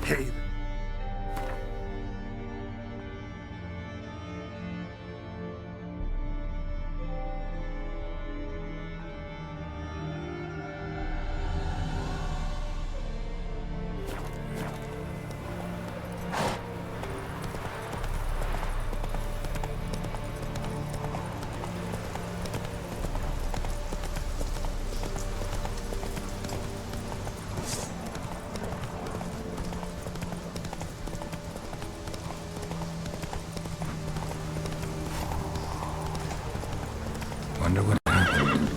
Hey. Wonder what happened.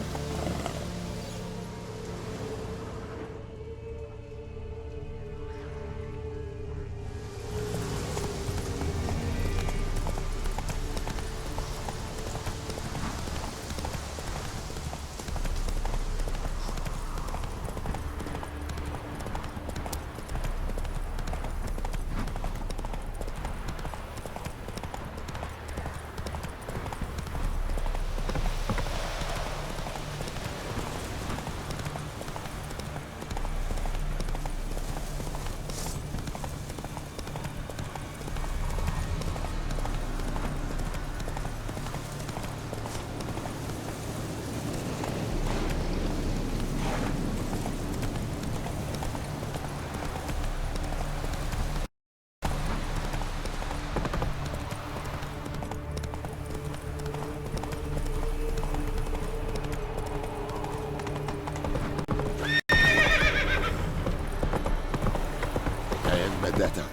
Vendetta.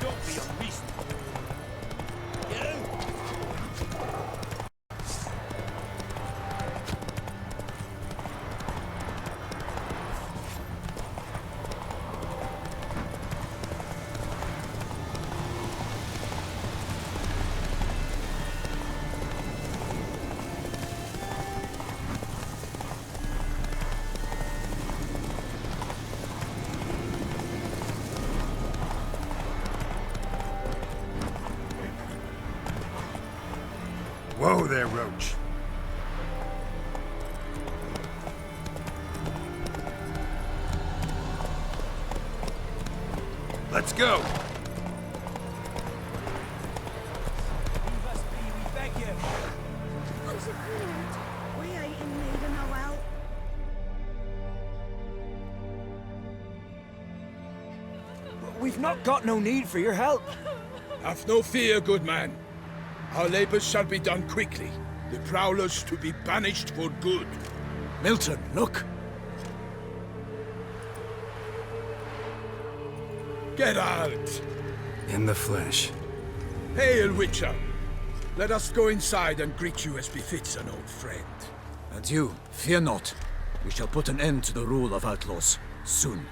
Don't be unreasonable. Whoa there, Roach. Let's go. We ain't in need of no help. We've not got no need for your help. Have no fear, good man. Our labors shall be done quickly. The prowlers to be banished for good. Milton, look. Geralt! In the flesh. Hail, Witcher! Let us go inside and greet you as befits an old friend. And you, fear not. We shall put an end to the rule of outlaws, soon.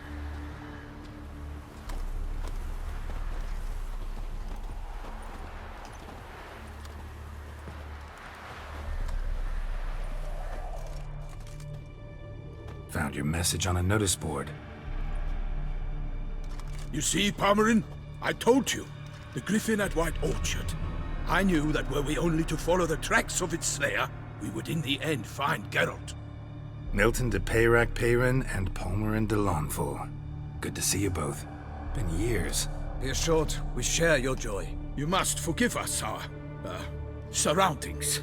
Found your message on a notice board. You see, Palmerin? I told you. The griffin at White Orchard. I knew that were we only to follow the tracks of its slayer, we would in the end find Geralt. Milton de Peyrac Peyrin and Palmerin de Lawnful. Good to see you both. Been years. Be assured, we share your joy. You must forgive us our, surroundings.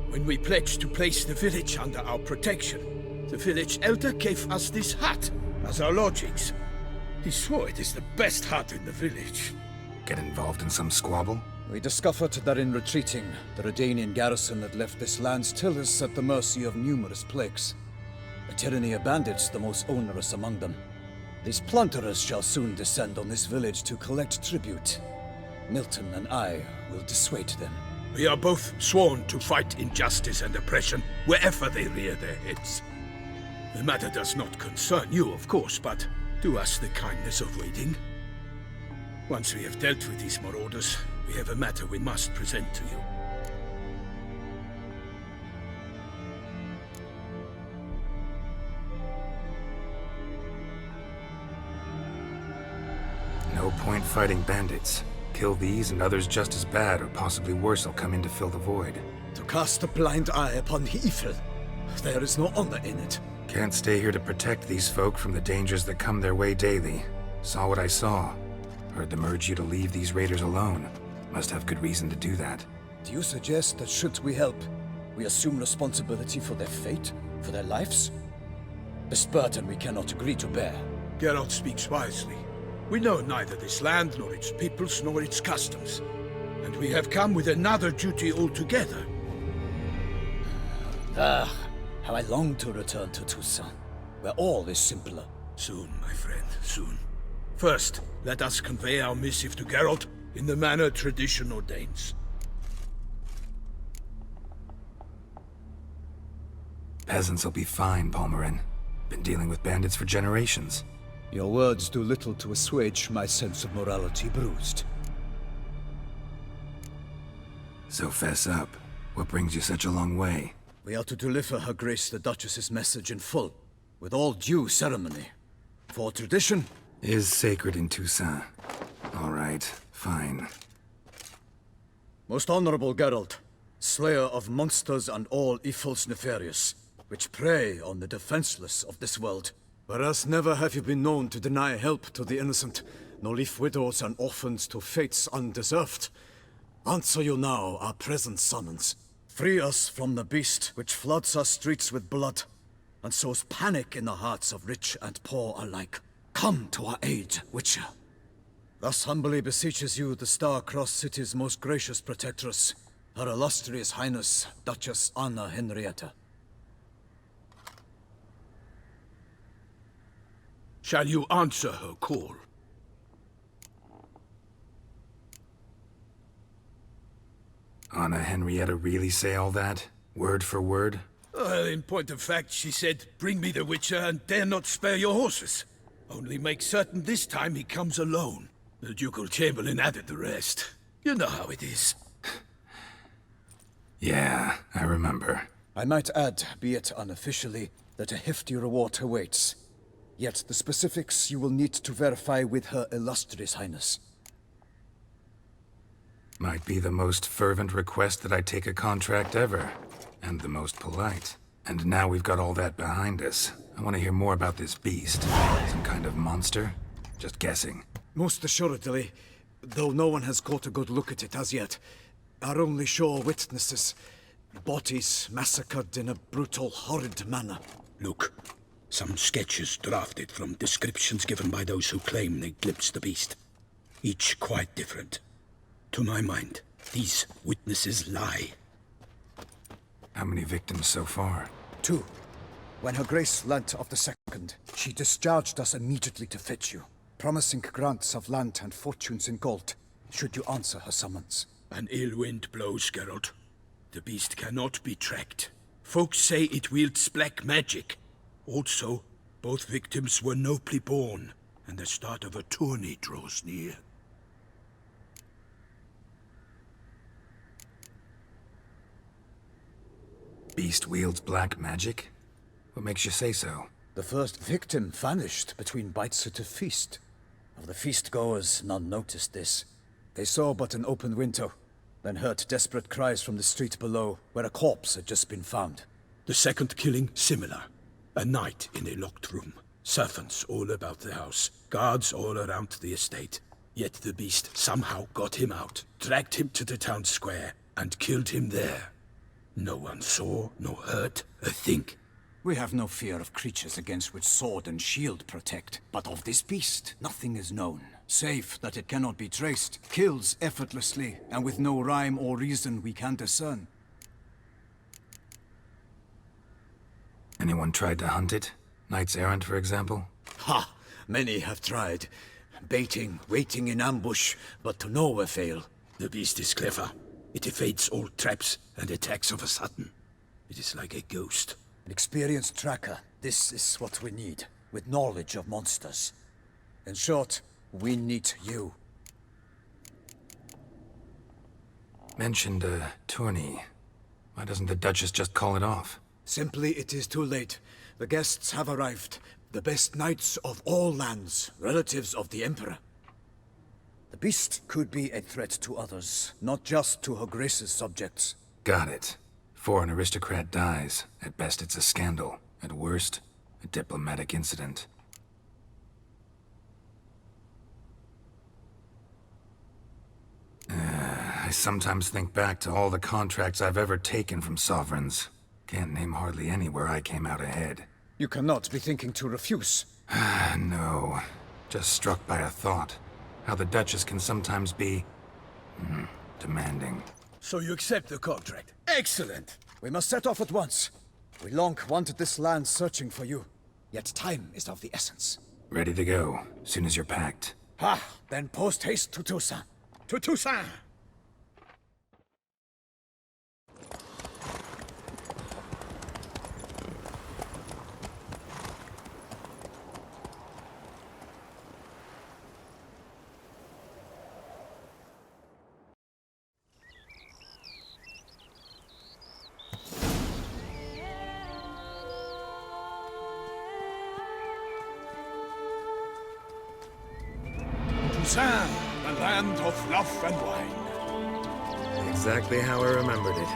When we pledged to place the village under our protection, the village elder gave us this hut as our lodgings. He swore it is the best hut in the village. Get involved in some squabble? We discovered that in retreating, the Redanian garrison had left this land's tillers at the mercy of numerous plagues. A tyranny of bandits, the most onerous among them. These plunderers shall soon descend on this village to collect tribute. Milton and I will dissuade them. We are both sworn to fight injustice and oppression wherever they rear their heads. The matter does not concern you, of course, but do us the kindness of waiting. Once we have dealt with these marauders, we have a matter we must present to you. No point fighting bandits. Kill these and others just as bad or possibly worse will come in to fill the void. To cast a blind eye upon the evil. There is no honor in it. Can't stay here to protect these folk from the dangers that come their way daily. Saw what I saw. Heard them urge you to leave these raiders alone. Must have good reason to do that. Do you suggest that should we help, we assume responsibility for their fate, for their lives? This burden we cannot agree to bear. Geralt speaks wisely. We know neither this land, nor its peoples, nor its customs. And we have come with another duty altogether. Ah, how I long to return to Toussaint, where all is simpler. Soon, my friend, soon. First, let us convey our missive to Geralt in the manner tradition ordains. Peasants will be fine, Palmerin. Been dealing with bandits for generations. Your words do little to assuage my sense of morality bruised. So fess up. What brings you such a long way? We are to deliver Her Grace the Duchess's message in full, with all due ceremony. For tradition is sacred in Toussaint. All right, fine. Most honorable Geralt, slayer of monsters and all evils nefarious, which prey on the defenseless of this world. Whereas never have you been known to deny help to the innocent, nor leave widows and orphans to fates undeserved. Answer you now our present summons. Free us from the beast which floods our streets with blood, and sows panic in the hearts of rich and poor alike. Come to our aid, Witcher. Thus humbly beseeches you the Star-Crossed City's most gracious protectress, Her Illustrious Highness, Duchess Anna Henrietta. Shall you answer her call? Anna Henrietta really say all that? Word for word? Well, in point of fact, she said, "Bring me the Witcher and dare not spare your horses. Only make certain this time he comes alone." The Ducal Chamberlain added the rest. You know how it is. Yeah, I remember. I might add, be it unofficially, that a hefty reward awaits. Yet the specifics you will need to verify with Her Illustrious Highness. Might be the most fervent request that I take a contract ever. And the most polite. And now we've got all that behind us. I want to hear more about this beast. Some kind of monster? Just guessing. Most assuredly, though no one has caught a good look at it as yet. Our only sure witnesses. Bodies massacred in a brutal, horrid manner. Look, some sketches drafted from descriptions given by those who claim they glimpsed the beast. Each quite different. To my mind, these witnesses lie. How many victims so far? 2. When Her Grace learnt of the second, she discharged us immediately to fetch you, promising grants of land and fortunes in gold, should you answer her summons. An ill wind blows, Geralt. The beast cannot be tracked. Folks say it wields black magic. Also, both victims were nobly born, and the start of a tourney draws near. Beast wields black magic? What makes you say so? The first victim vanished between bites at a feast. Of the feast-goers, none noticed this. They saw but an open window, then heard desperate cries from the street below, where a corpse had just been found. The second killing, similar. A night in a locked room. Servants all about the house. Guards all around the estate. Yet the beast somehow got him out, dragged him to the town square, and killed him there. No one saw, nor heard a thing. We have no fear of creatures against which sword and shield protect. But of this beast, nothing is known. Save that it cannot be traced, kills effortlessly, and with no rhyme or reason we can discern. Anyone tried to hunt it? Knights errant, for example? Ha! Many have tried. Baiting, waiting in ambush, but to no avail. The beast is clever. It evades all traps and attacks of a sudden. It is like a ghost. An experienced tracker. This is what we need, with knowledge of monsters. In short, we need you. Mentioned a tourney. Why doesn't the Duchess just call it off? Simply, it is too late. The guests have arrived. The best knights of all lands, relatives of the Emperor. The beast could be a threat to others, not just to Her Grace's subjects. Got it. Before an aristocrat dies, at best it's a scandal. At worst, a diplomatic incident. I sometimes think back to all the contracts I've ever taken from sovereigns. Can't name hardly any where I came out ahead. You cannot be thinking to refuse. No. Just struck by a thought. How the Duchess can sometimes be... demanding. So you accept the contract? Excellent! We must set off at once. We long wanted this land searching for you. Yet time is of the essence. Ready to go, soon as you're packed. Ha! Then post haste to Toussaint. To Toussaint! Toussaint, the land of love and wine. Exactly how I remembered it.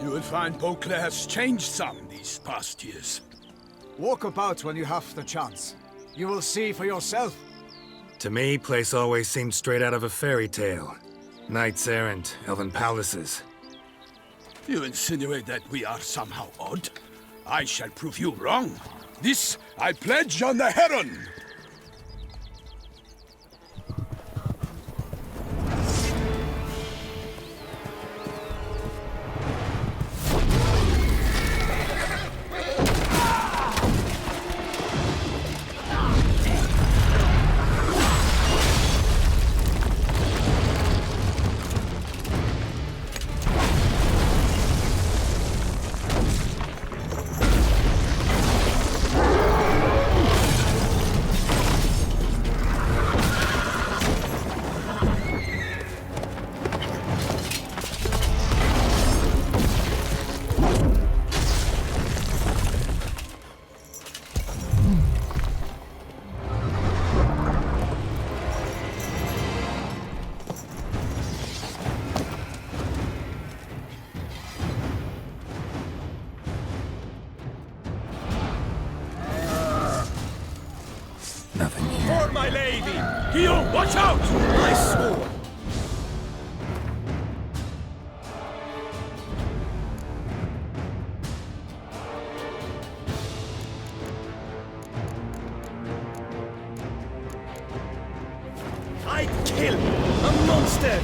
You will find Beauclair's changed some these past years. Walk about when you have the chance. You will see for yourself. To me, place always seemed straight out of a fairy tale. Knights errant, elven palaces. You insinuate that we are somehow odd? I shall prove you wrong. This I pledge on the Heron! Nothing here. For my lady! Guillaume, watch out! My sword! I kill a monster!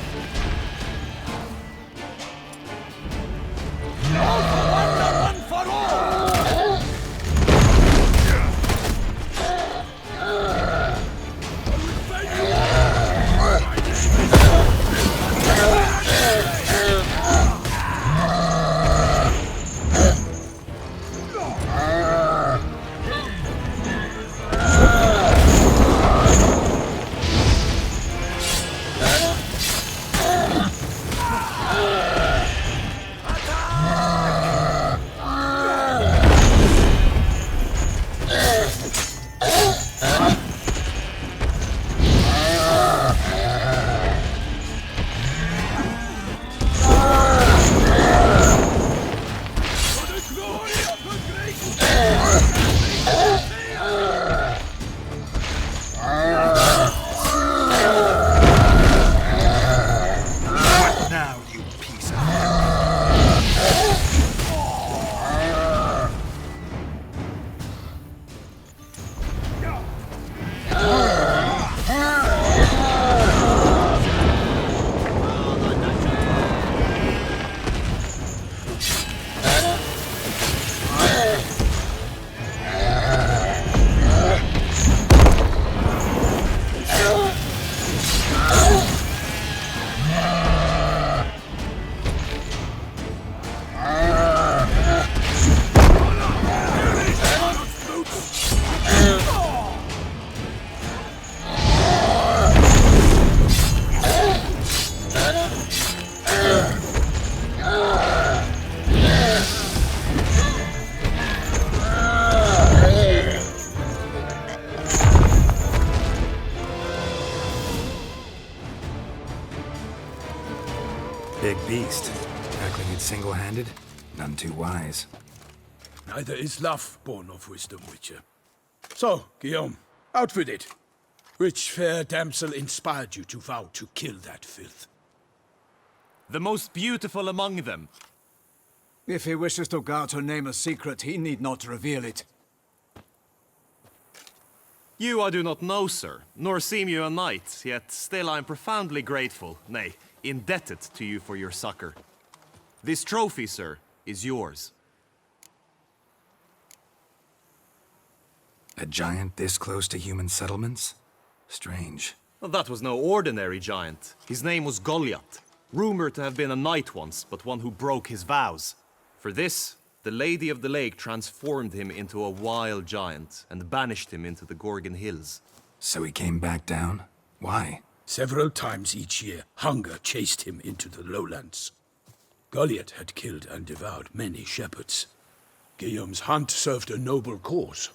All for one and one for all! big beast. Tackling it single-handed? None too wise. Neither is love born of wisdom, Witcher. So, Guillaume, out with it. Which fair damsel inspired you to vow to kill that filth? The most beautiful among them. If he wishes to guard her name a secret, he need not reveal it. You I do not know, sir, nor seem you a knight, yet still I am profoundly grateful, nay, indebted to you for your succor. This trophy, sir, is yours. A giant this close to human settlements? Strange. Well, that was no ordinary giant. His name was Goliath, rumored to have been a knight once, but one who broke his vows. For this, the Lady of the Lake transformed him into a wild giant and banished him into the Gorgon Hills. So he came back down? Why? Several times each year, hunger chased him into the lowlands. Goliath had killed and devoured many shepherds. Guillaume's hunt served a noble cause.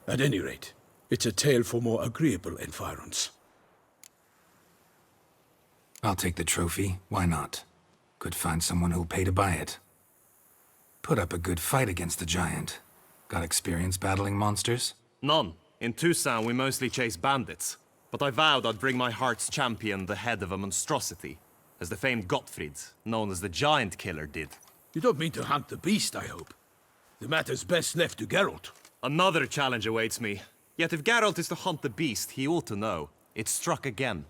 At any rate, it's a tale for more agreeable environs. I'll take the trophy. Why not? Could find someone who'll pay to buy it. Put up a good fight against the giant. Got experience battling monsters? None. In Toussaint we mostly chase bandits. But I vowed I'd bring my heart's champion the head of a monstrosity, as the famed Gottfried, known as the Giant Killer, did. You don't mean to hunt the beast, I hope. The matter's best left to Geralt. Another challenge awaits me. Yet if Geralt is to hunt the beast, he ought to know. It struck again.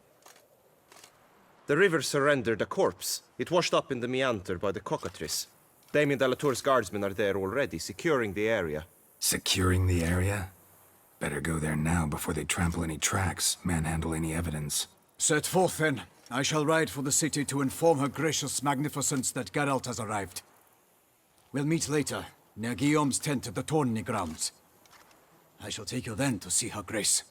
The river surrendered a corpse. It washed up in the meander by the cockatrice. Damien de la Tour's guardsmen are there already, securing the area. Securing the area? Better go there now before they trample any tracks, manhandle any evidence. Set forth, then. I shall ride for the city to inform her gracious magnificence that Geralt has arrived. We'll meet later, near Guillaume's tent at the Tourney grounds. I shall take you then to see her grace.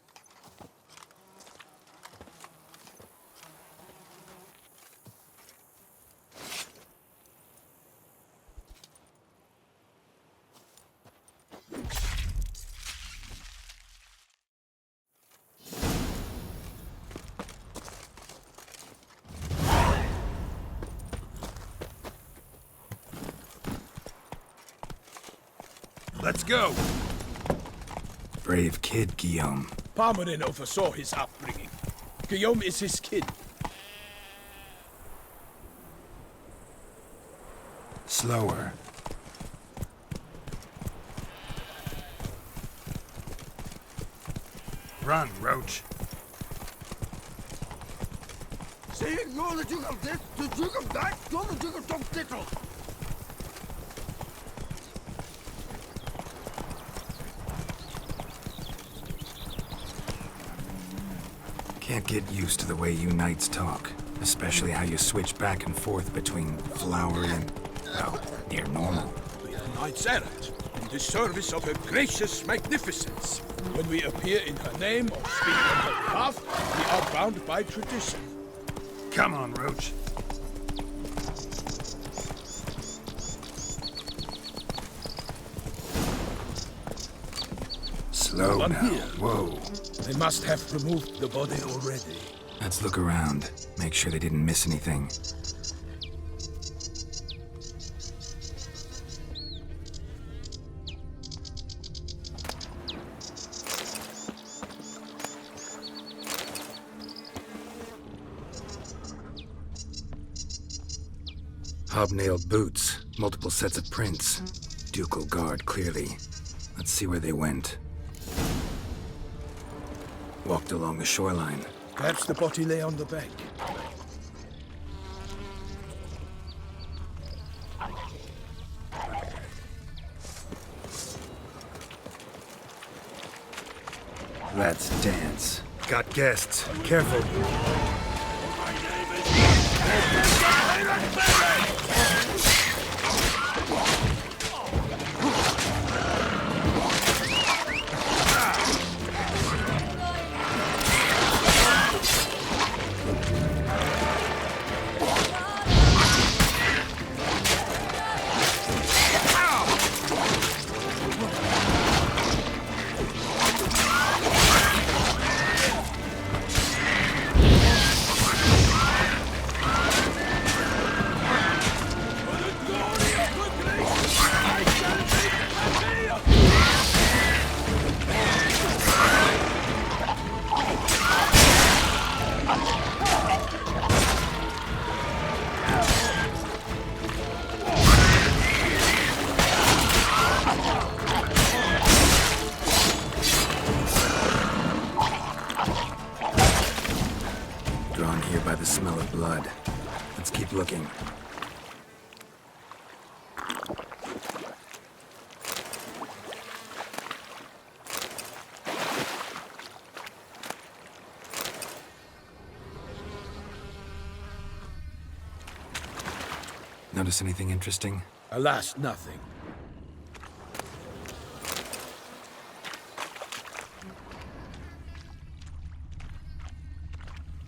Let's go! Brave kid, Guillaume. Parmerin oversaw his upbringing. Guillaume is his kid. Slower. Run, Roach. See, you're the Duke of this, the Duke of that, you're the Duke of Tom Tittle. Can't get used to the way you knights talk. Especially how you switch back and forth between flowery and, well, near normal. We are knights errant, in the service of her gracious magnificence. When we appear in her name or speak on her behalf, we are bound by tradition. Come on, Roach. Slow One now. here. Whoa. They must have removed the body already. Let's look around. Make sure they didn't miss anything. Hobnailed boots, multiple sets of prints. Ducal guard, clearly. Let's see where they went. Walked along the shoreline. Perhaps the body lay on the bank. Let's dance. Got guests. Careful. here by the smell of blood. Let's keep looking. Notice anything interesting? Alas, nothing.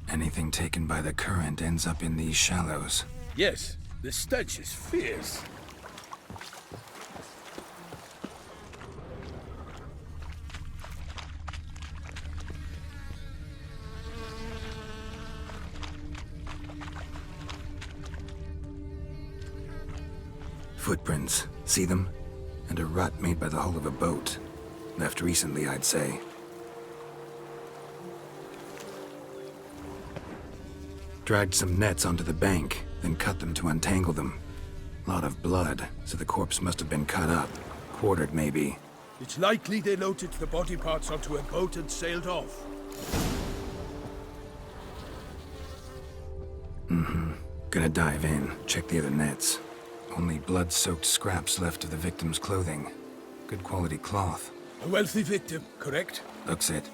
Anything taken by the current ends up in these shallows. Yes, the stench is fierce. Footprints. See them? And a rut made by the hull of a boat. Left recently, I'd say. Dragged some nets onto the bank, then cut them to untangle them. Lot of blood, so the corpse must have been cut up. Quartered, maybe. It's likely they loaded the body parts onto a boat and sailed off. Gonna dive in, check the other nets. Only blood-soaked scraps left of the victim's clothing. Good quality cloth. A wealthy victim, correct? Looks it.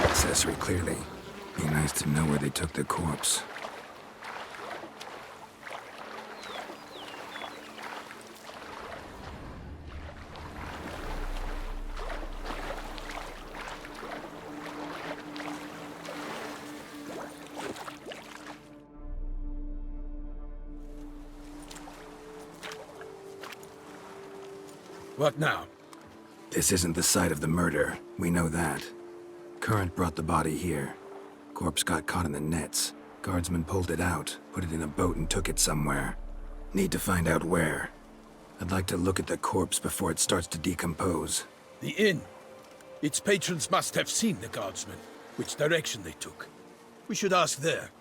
Accessory, clearly. Be nice to know where they took the corpse. What now? This isn't the site of the murder. We know that. Current brought the body here. Corpse got caught in the nets. Guardsmen pulled it out, put it in a boat and took it somewhere. Need to find out where. I'd like to look at the corpse before it starts to decompose. The inn. Its patrons must have seen the guardsmen, which direction they took. We should ask there.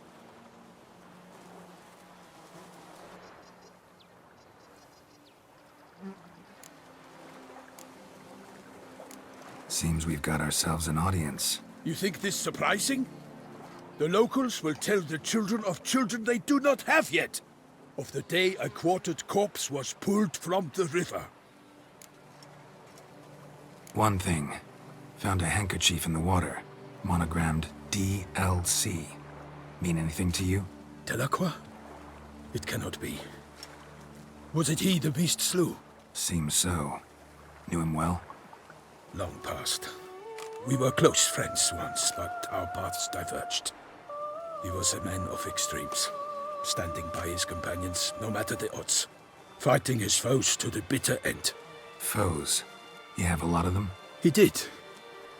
Seems we've got ourselves an audience. You think this surprising? The locals will tell the children of children they do not have yet, of the day a quartered corpse was pulled from the river. One thing. Found a handkerchief in the water. Monogrammed DLC. Mean anything to you? Delacroix? It cannot be. Was it he the beast slew? Seems so. Knew him well? Long past. We were close friends once, but our paths diverged. He was a man of extremes, standing by his companions no matter the odds, fighting his foes to the bitter end. Foes? You have a lot of them? He did,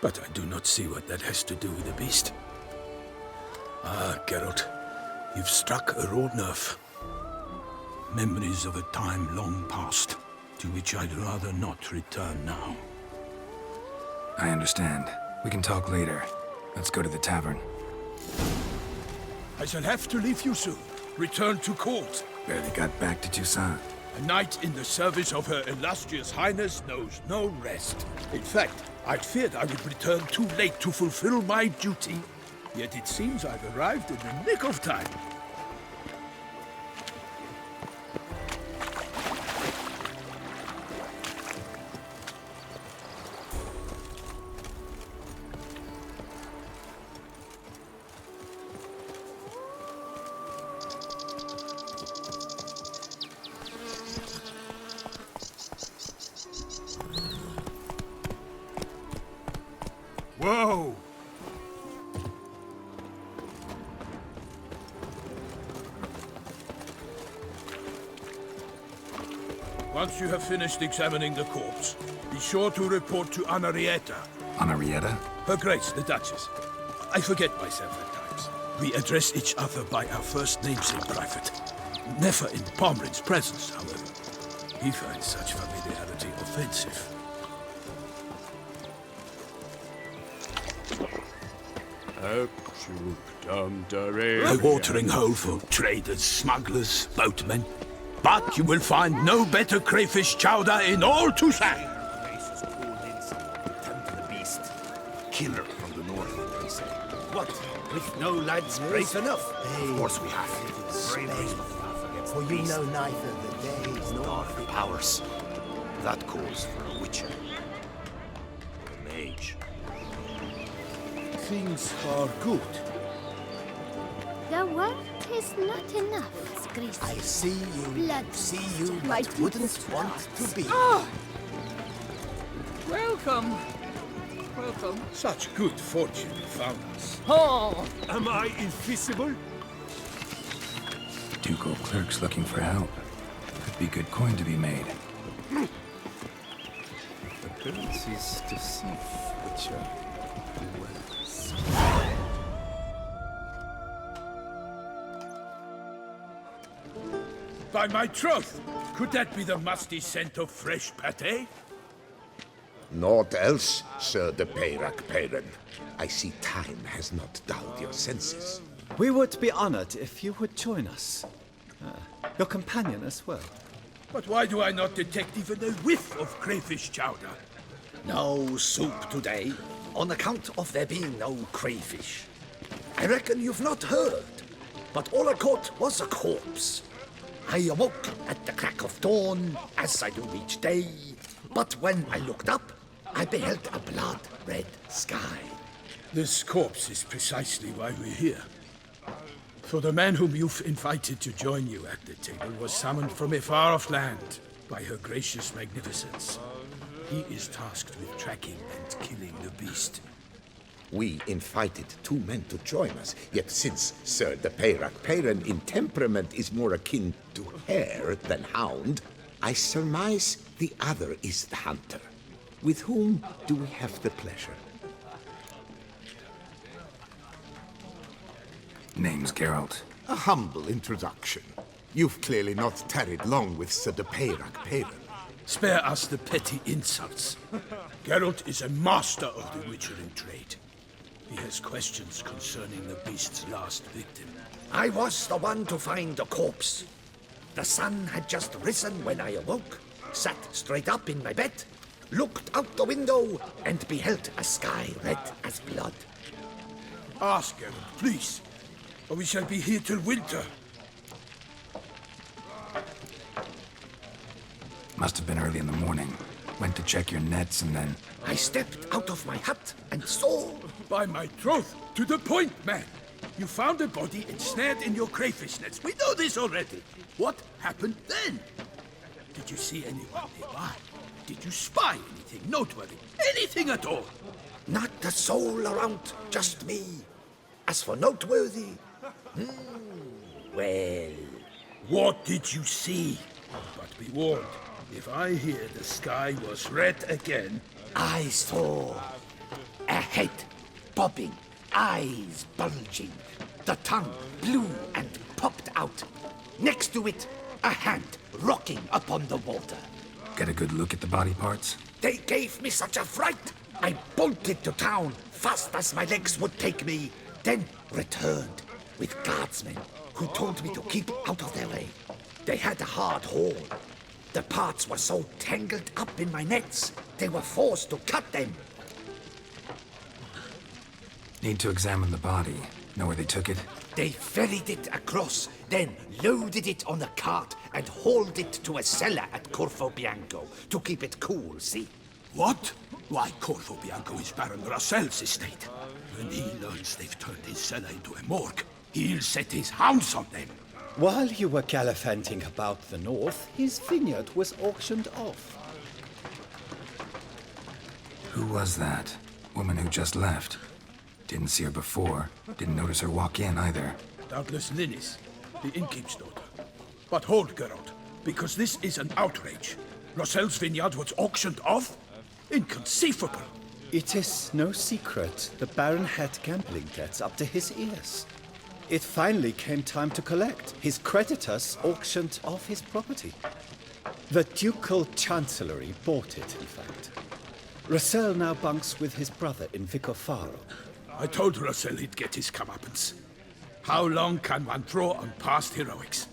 but I do not see what that has to do with the beast. Ah, Geralt, you've struck a raw nerve. Memories of a time long past, to which I'd rather not return now. I understand. We can talk later. Let's go to the tavern. I shall have to leave you soon. Return to court. Barely got back to Toussaint. A knight in the service of Her Illustrious Highness knows no rest. In fact, I'd feared I would return too late to fulfill my duty. Yet it seems I've arrived in the nick of time. Once you have finished examining the corpse, be sure to report to Anarietta. Anarietta? Her Grace, the Duchess. I forget myself at times. We address each other by our first names in private. Never in Pomrin's presence, however. He finds such familiarity offensive. A watering hole for traders, smugglers, boatmen. But you will find no better crayfish chowder in all Toussaint. The beast. Killer from the north, they say. What? With no lads brave enough? Of course we have. Bravery's not enough against the beast. know neither the days nor Dark powers. That calls for a witcher. A mage. Things are good. The work is not enough. I see you, Blood. but wouldn't want to be. Welcome. Welcome. Such good fortune you found us. Oh, Am I invisible? Ducal clerks looking for help. Could be good coin to be made. Appearances deceive, witcher. By my troth, could that be the musty scent of fresh pâté? Naught else, Sir de Peyrac Peyren. I see time has not dulled your senses. We would be honored if you would join us. Your companion as well. But why do I not detect even a whiff of crayfish chowder? No soup today, on account of there being no crayfish. I reckon you've not heard, but all I caught was a corpse. I awoke at the crack of dawn, as I do each day, but when I looked up, I beheld a blood-red sky. This corpse is precisely why we're here. For the man whom you've invited to join you at the table was summoned from a far-off land by her gracious magnificence. He is tasked with tracking and killing the beast. We invited two men to join us, yet since Sir de Peyrac Peyren in temperament is more akin to hare than hound, I surmise the other is the hunter. With whom do we have the pleasure? Name's Geralt. A humble introduction. You've clearly not tarried long with Sir de Peyrac Peyren. Spare us the petty insults. Geralt is a master of the witchering trade. He has questions concerning the beast's last victim. I was the one to find the corpse. The sun had just risen when I awoke, sat straight up in my bed, looked out the window, and beheld a sky red as blood. Ask Geralt, please, or we shall be here till winter. Must have been early in the morning. Went to check your nets and then... I stepped out of my hut and saw... By my troth, to the point, man. You found a body ensnared in your crayfish nets. We know this already. What happened then? Did you see anyone nearby? Did you spy anything noteworthy? Anything at all? Not a soul around, just me. As for noteworthy... well... What did you see? But be warned, if I hear the sky was red again... I saw a head bobbing, eyes bulging, the tongue blue and popped out. Next to it, a hand rocking upon the water. Get a good look at the body parts? They gave me such a fright. I bolted to town fast as my legs would take me, then returned with guardsmen who told me to keep out of their way. They had a hard haul. The parts were so tangled up in my nets, they were forced to cut them. Need to examine the body. Know where they took it? They ferried it across, then loaded it on a cart and hauled it to a cellar at Corvo Bianco to keep it cool, see? What? Why, Corvo Bianco is Baron Rassel's estate. When he learns they've turned his cellar into a morgue, he'll set his hounds on them. While you were gallivanting about the north, his vineyard was auctioned off. Who was that? Woman who just left. Didn't see her before. Didn't notice her walk in either. Doubtless Linnis, the innkeep's daughter. But hold, Geralt, because this is an outrage. Rossel's vineyard was auctioned off? Inconceivable. It is no secret the Baron had gambling debts up to his ears. It finally came time to collect. His creditors auctioned off his property. The Ducal Chancellery bought it, in fact. Rossel now bunks with his brother in Vicofaro. I told Rossel he'd get his comeuppance. How long can one draw on past heroics?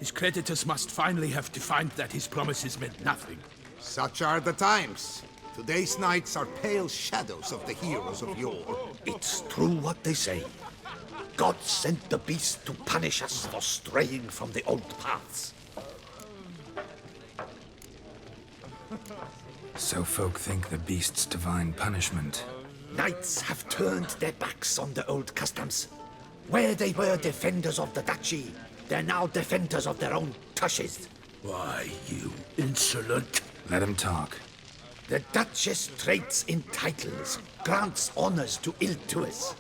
His creditors must finally have defined that his promises meant nothing. Such are the times. Today's knights are pale shadows of the heroes of yore. It's true what they say. God sent the beast to punish us for straying from the old paths. So folk think the beast's divine punishment. Knights have turned their backs on the old customs. Where they were defenders of the duchy, they're now defenders of their own tushes. Why, you insolent... Let him talk. The Duchess trades in titles, grants honors to ill-doers.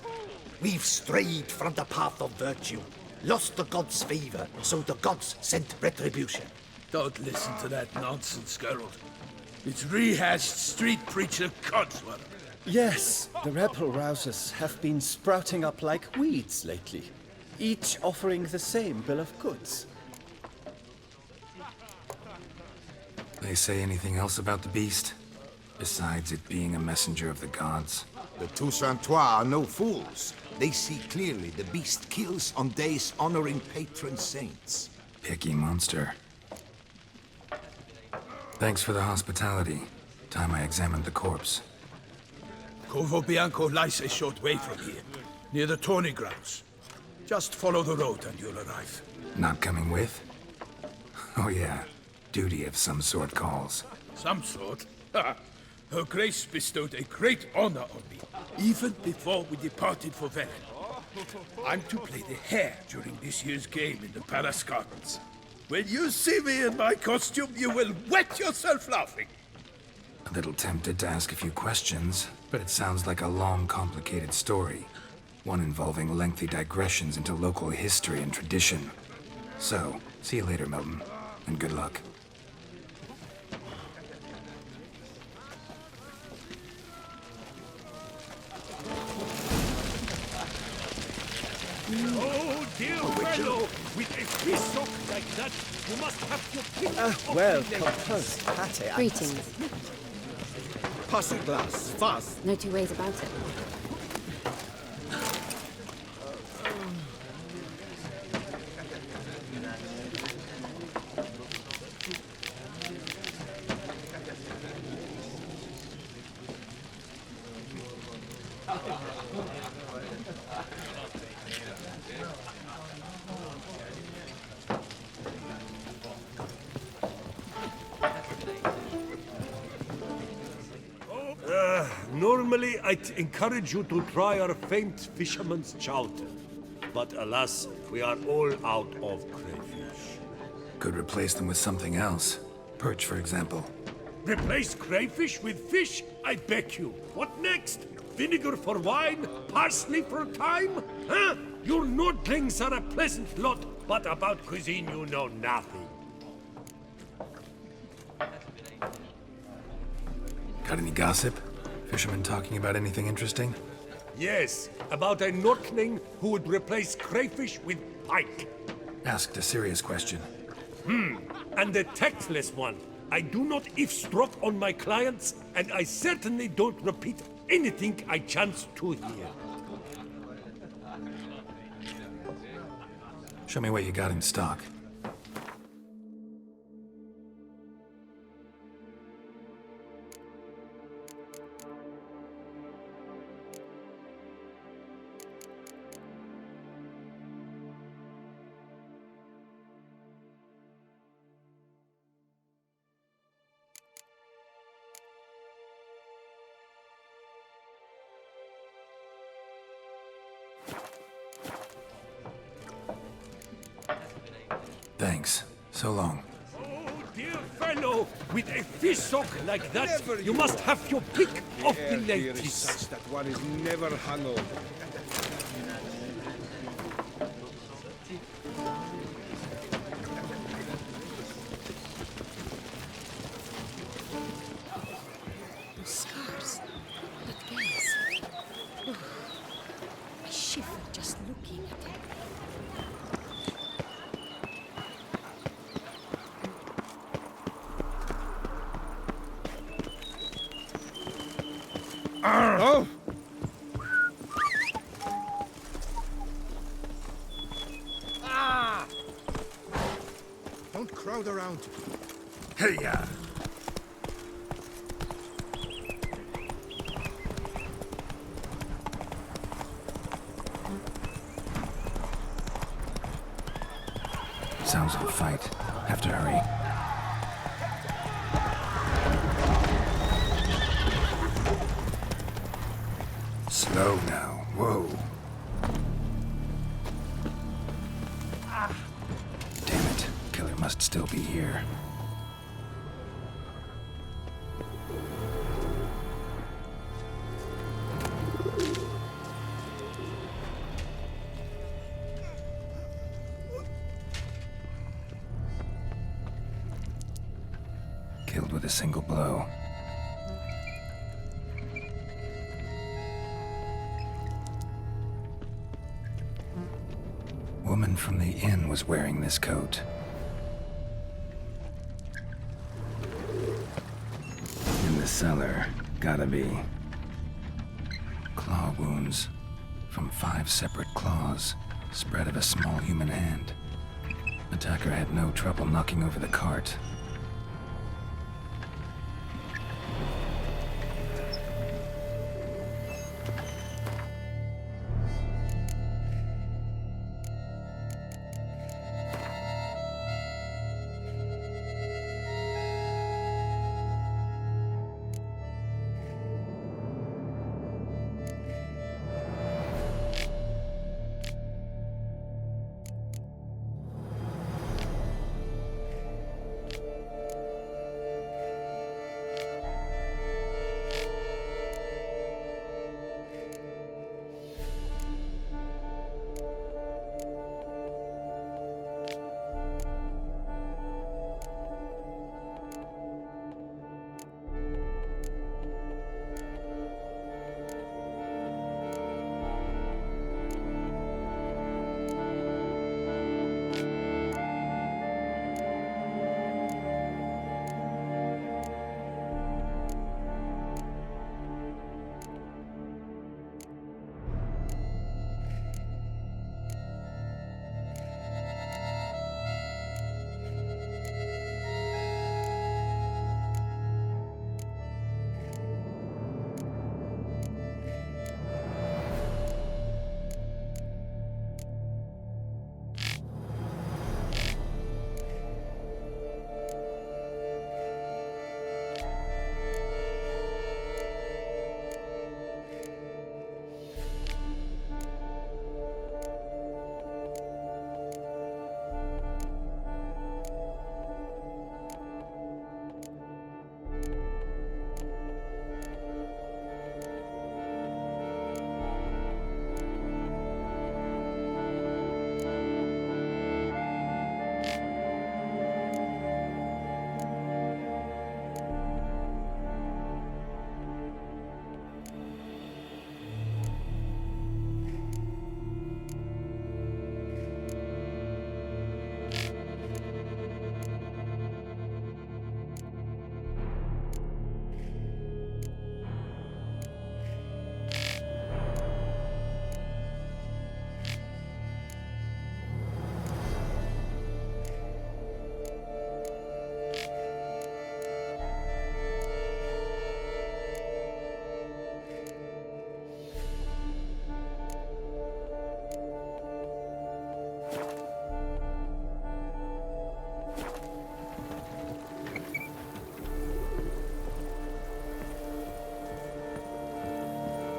We've strayed from the path of virtue, lost the gods' favor, so the gods sent retribution. Don't listen to that nonsense, Geralt. It's rehashed street preacher codswallop. Yes, the rebel rousers have been sprouting up like weeds lately, each offering the same bill of goods. They say anything else about the beast? Besides it being a messenger of the gods? The Toussaintois are no fools. They see clearly the beast kills on days honoring patron saints. Picky monster. Thanks for the hospitality. Time I examined the corpse. Corvo Bianco lies a short way from here, near the tourney grounds. Just follow the road and you'll arrive. Not coming with? Oh yeah, duty of some sort calls. Some sort? Ha! Her Grace bestowed a great honor on me, even before we departed for Velen. I'm to play the hare during this year's game in the Palace Gardens. When you see me in my costume, you will wet yourself laughing. A little tempted to ask a few questions, but it sounds like a long, complicated story. One involving lengthy digressions into local history and tradition. So, see you later, Milton, and good luck. Oh, dear fellow! With a pissock like that, you must have your pick of Well, the composed pate. Greetings. Pass a glass, fast. No two ways about it. Normally, I'd encourage you to try our famed fisherman's chowder. But alas, we are all out of crayfish. Could replace them with something else. Perch, for example. Replace crayfish with fish? I beg you. What next? Vinegar for wine? Parsley for thyme? Huh? Your Nordlings are a pleasant lot, but about cuisine you know nothing. Got any gossip? Fishermen talking about anything interesting? Yes, about a Nordling who would replace crayfish with pike. Asked a serious question. And a tactless one. I do not eavesdrop on my clients, and I certainly don't repeat anything I chance to hear. Show me what you got in stock. Thanks. So long. Oh, dear fellow, with a fishhook like that, you must have your pick of the ladies. Such that one is never hungover. shiver just looking at him. Oh! Don't crowd around. Hey-ya! Sounds of a fight. Have to hurry. Slow now. Whoa. Damn it. Killer must still be here. Killed with a single blow. Woman from the inn was wearing this coat. In the cellar, gotta be. Claw wounds from 5 separate claws, spread of a small human hand. Attacker had no trouble knocking over the cart.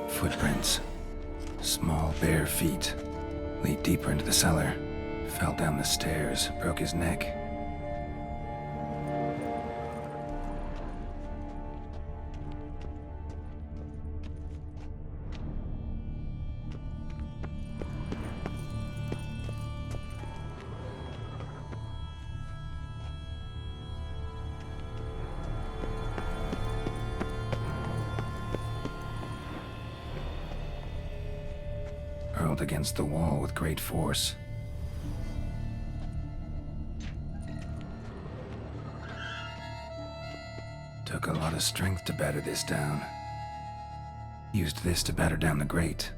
Footprints. Small, bare feet. Lead deeper into the cellar. Fell down the stairs, broke his neck. hurled against the wall with great force. Took a lot of strength to batter this down. Used this to batter down the grate.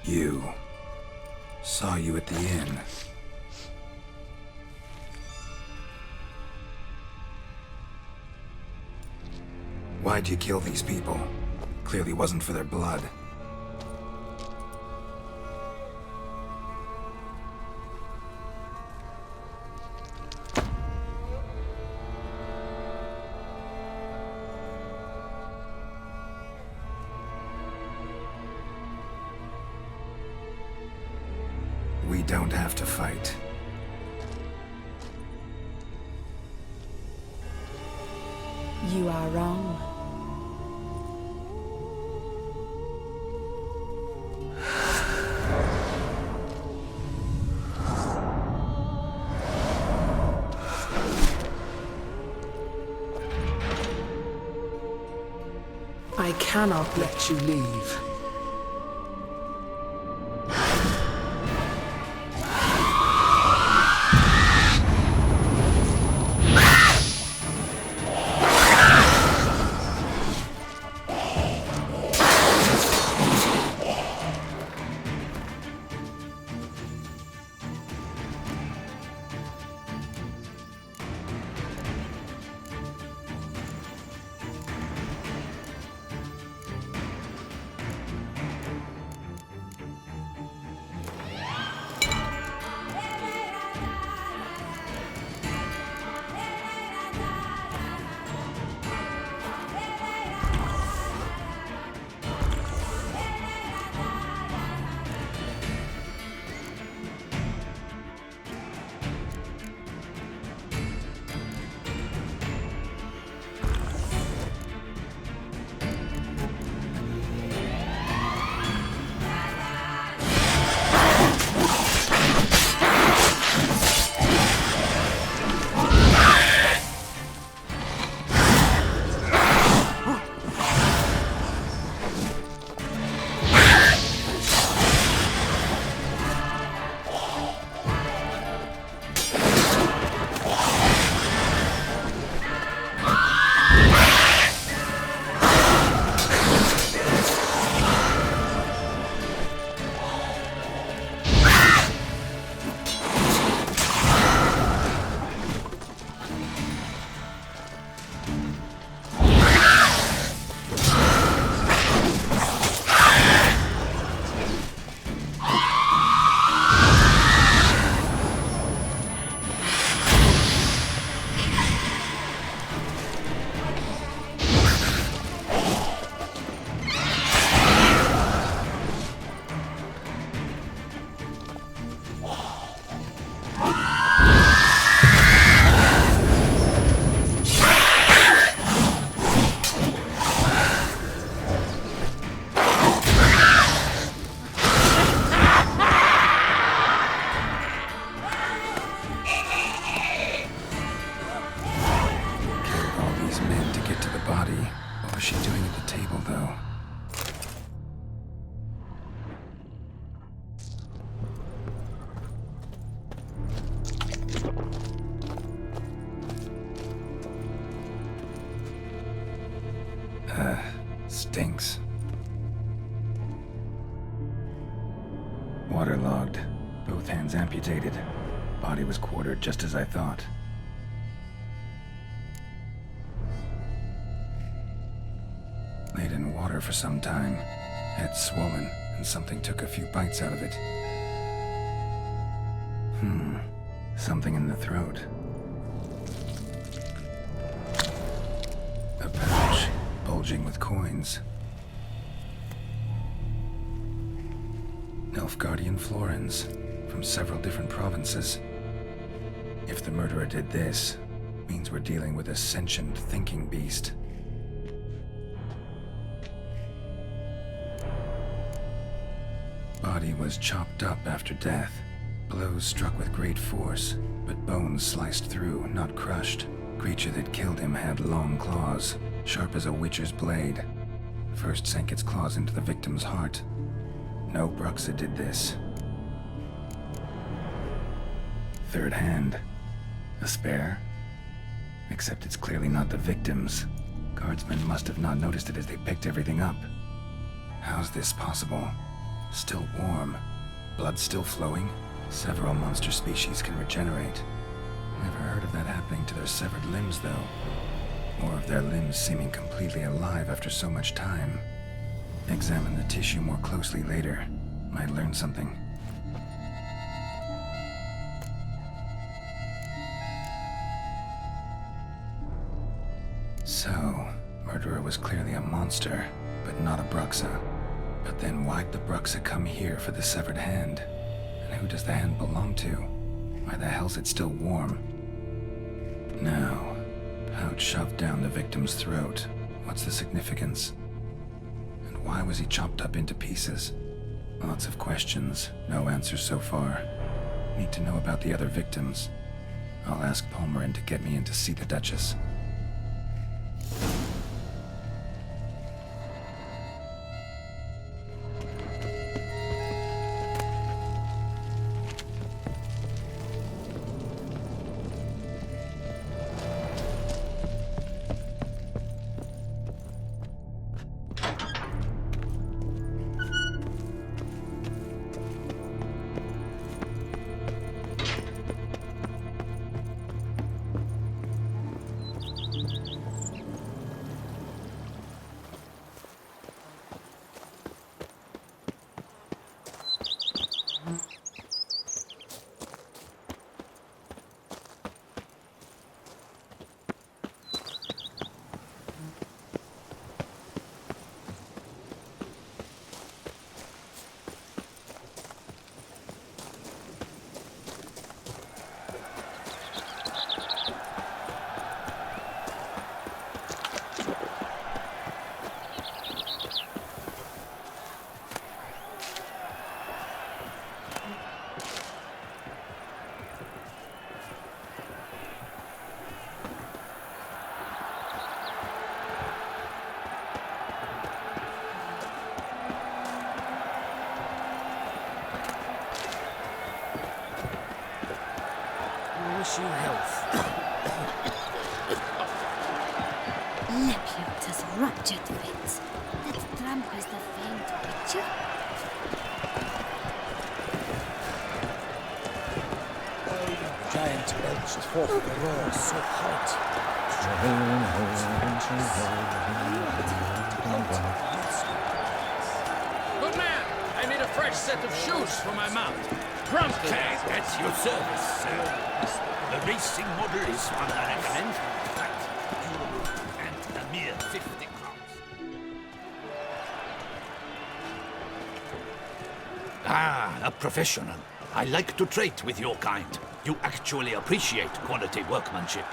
You. Saw you at the inn. Why'd you kill these people? Clearly wasn't for their blood. We don't have to fight. You are wrong. I cannot let you leave. Stinks. Waterlogged. Both hands amputated. Body was quartered just as I thought. Laid in water for some time. Head swollen, and something took a few bites out of it. Something in the throat. A pouch, bulging with coins. Nilfgaardian florins, from several different provinces. If the murderer did this, means we're dealing with a sentient thinking beast. Body was chopped up after death. Blows struck with great force, but bones sliced through, not crushed. Creature that killed him had long claws, sharp as a witcher's blade. First sank its claws into the victim's heart. No Bruxa did this. Third hand. A spare? Except it's clearly not the victim's. Guardsmen must have not noticed it as they picked everything up. How's this possible? Still warm. Blood still flowing? Several monster species can regenerate. Never heard of that happening to their severed limbs, though. Or of their limbs seeming completely alive after so much time. Examine the tissue more closely later. Might learn something. So, murderer was clearly a monster, but not a Bruxa. But then why'd the Bruxa come here for the severed hand? And who does the hand belong to? Why the hell's it still warm? Now, pouch shoved down the victim's throat. What's the significance? And why was he chopped up into pieces? Lots of questions, no answers so far. Need to know about the other victims. I'll ask Palmerin to get me in to see the Duchess. Wish you health. Lepiutas ruptured fins. That tramples the famed picture. Giant belched forth the roar so hot. Good man! I need a fresh set of shoes for my mount. Promptly! At your service, sir. The racing model is one I recommend. And a mere 50 crowns. Ah, a professional. I like to trade with your kind. You actually appreciate quality workmanship.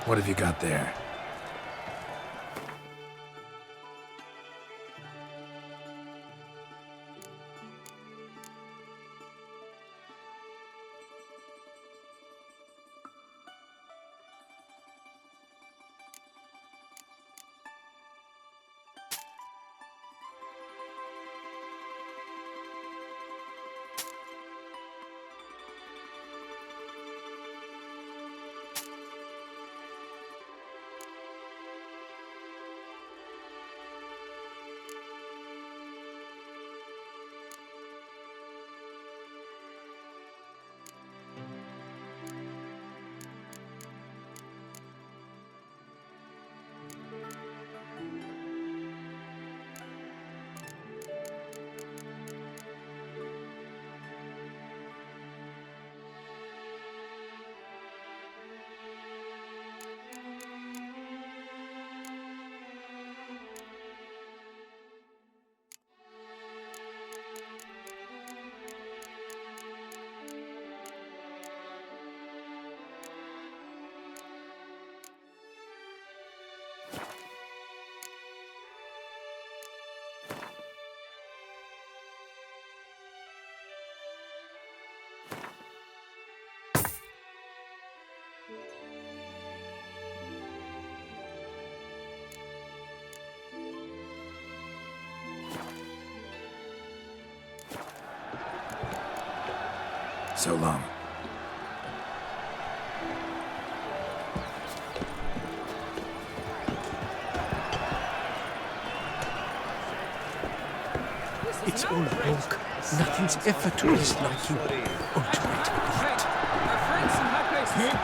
What have you got there? So long. It's old oak. Nothing's ever to his liking. Ultimate elite.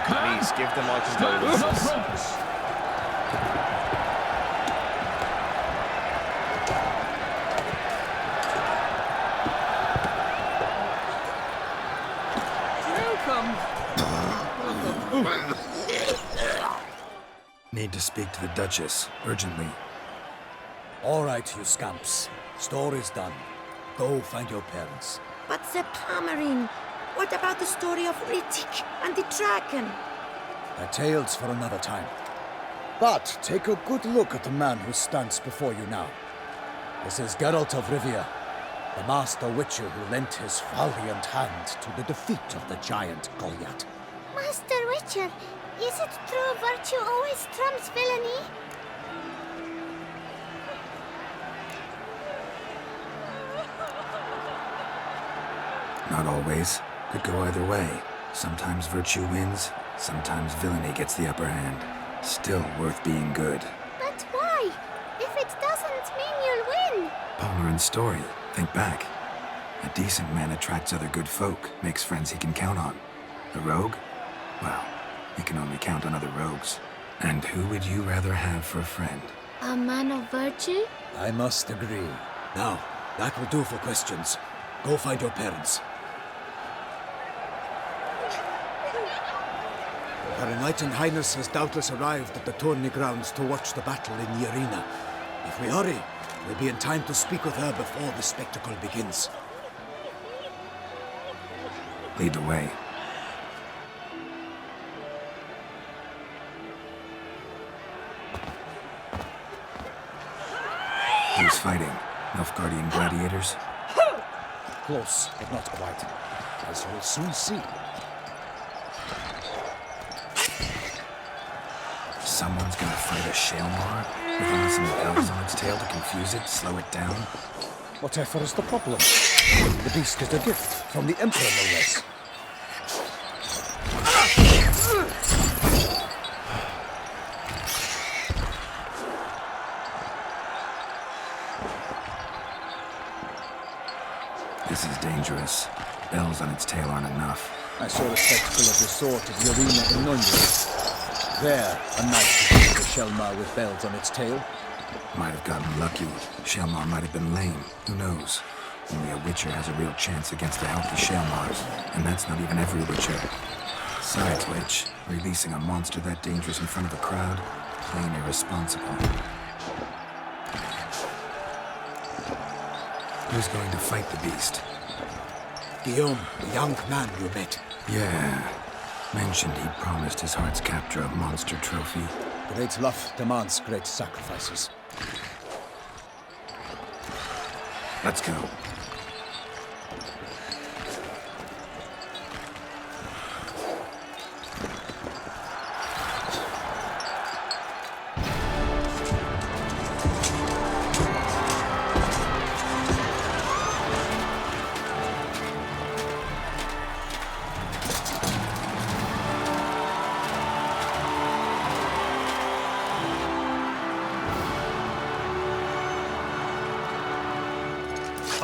Please give them our condolences. Need to speak to the Duchess, urgently. All right, you scamps. Story's done. Go find your parents. But the Pomerine, what about the story of Rittik and the dragon? A tale's for another time. But take a good look at the man who stands before you now. This is Geralt of Rivia, the master witcher who lent his valiant hand to the defeat of the giant Goliath. Master Witcher, is it true virtue always trumps villainy? Not always. Could go either way. Sometimes virtue wins, sometimes villainy gets the upper hand. Still worth being good. But why? If it doesn't mean you'll win. Palmerin's story. Think back. A decent man attracts other good folk, makes friends he can count on. A rogue? Well, he can only count on other rogues. And who would you rather have for a friend? A man of virtue? I must agree. Now, that will do for questions. Go find your parents. Her Enlightened Highness has doubtless arrived at the tourney grounds to watch the battle in the arena. If we hurry, we'll be in time to speak with her before the spectacle begins. Lead the way. Who's fighting? Nilfgaardian gladiators? Close, but not quite. As you'll soon see. Someone's gonna fight a Shaelmar? With only some bells on its tail to confuse it, slow it down? Whatever is the problem? The beast is a gift from the Emperor, no less. This is dangerous. Bells on its tail aren't enough. I saw a spectacle of the sort at the arena in Nunez. There, a knight defeated a Shaelmar with bells on its tail. Might have gotten lucky. Shaelmar might have been lame. Who knows? Only a witcher has a real chance against the healthy Shaelmars, and that's not even every witcher. Besides which, releasing a monster that dangerous in front of a crowd, plain irresponsible. Who's going to fight the beast? Guillaume, the young man you met. Yeah. Mentioned he'd promised his heart's captor a monster trophy. Great love demands great sacrifices. Let's go.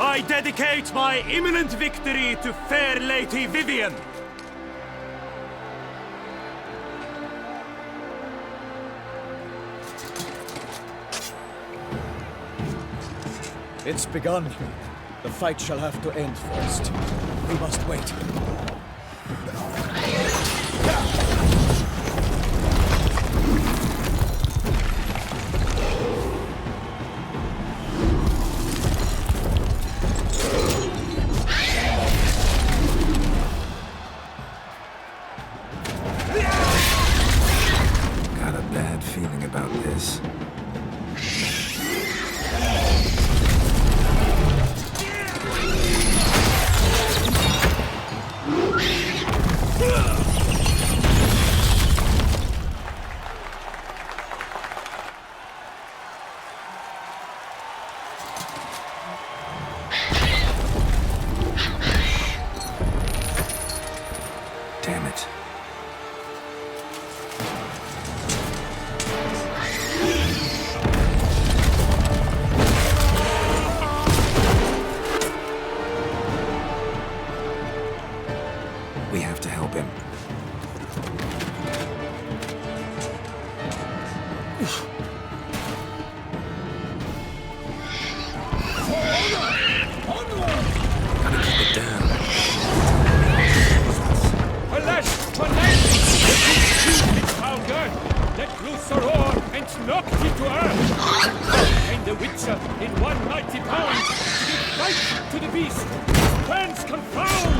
I dedicate my imminent victory to fair Lady Vivian. It's begun. The fight shall have to end first. We must wait. Got a bad feeling about this. Gotta keep it down. Let loose the roar and knock it to earth! And the Witcher in one mighty pound, give fight to the beast! Plans confound!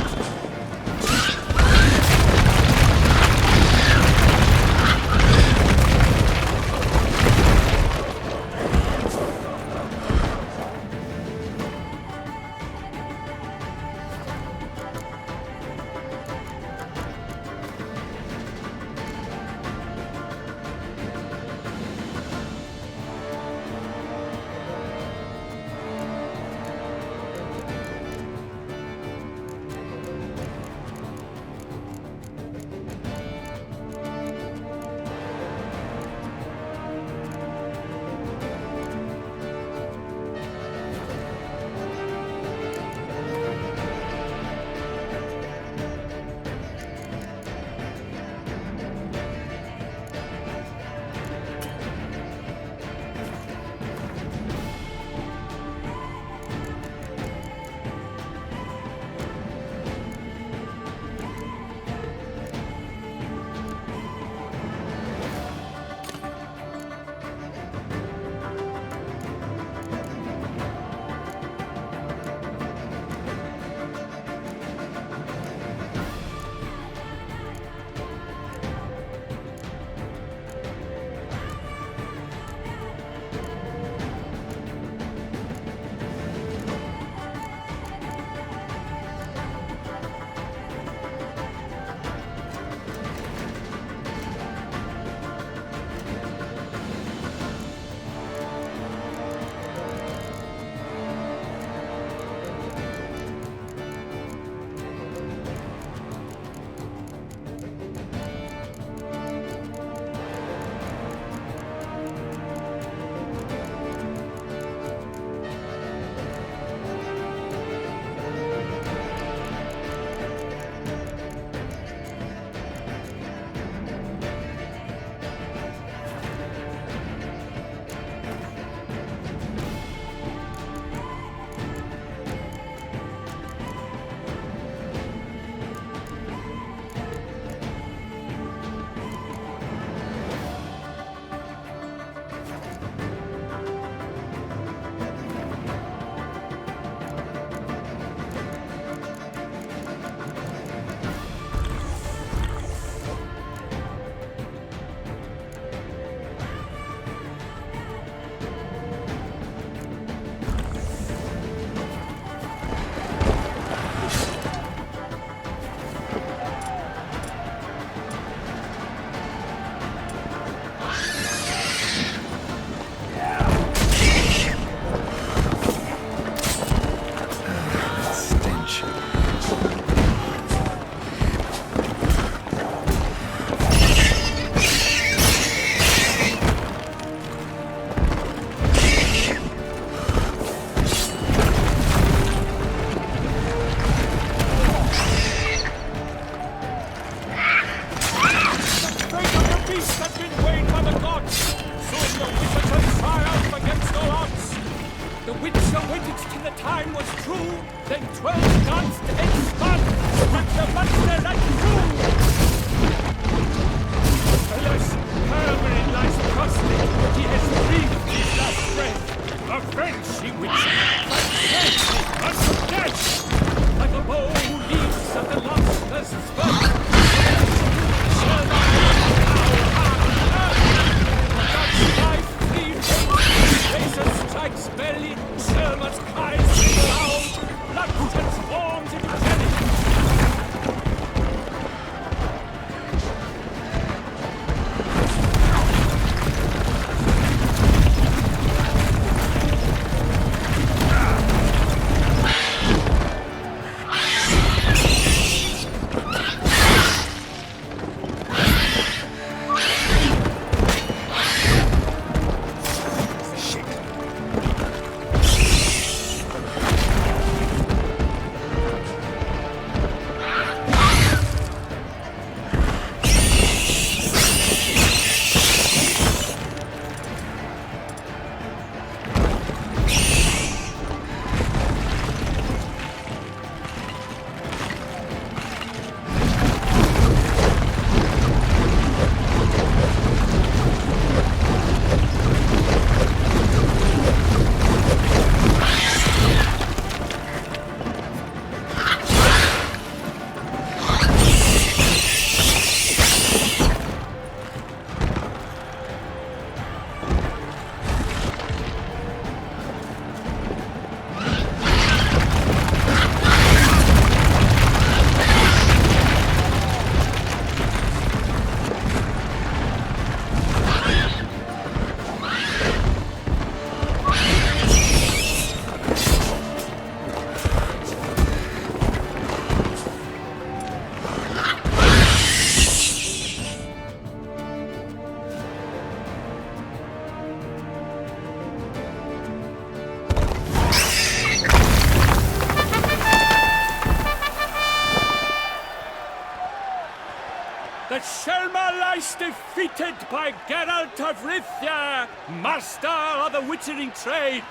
defeated by Geralt of Rivia, master of the witchering trade.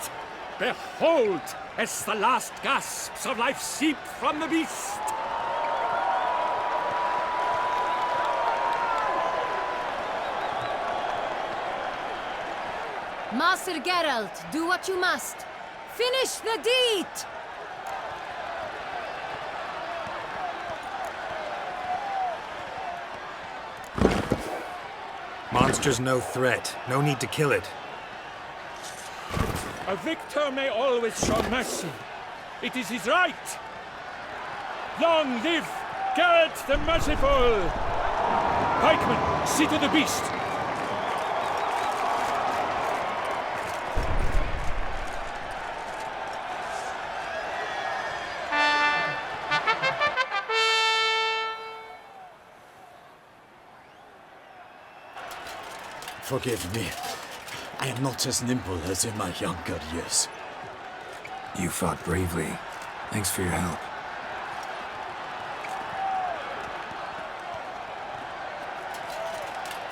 Behold, as the last gasps of life seep from the beast. Master Geralt, do what you must. Finish the deed! Monster's no threat. No need to kill it. A victor may always show mercy. It is his right. Long live Geralt the Merciful! Pikeman, see to the beast! Forgive me. I am not as nimble as in my younger years. You fought bravely. Thanks for your help.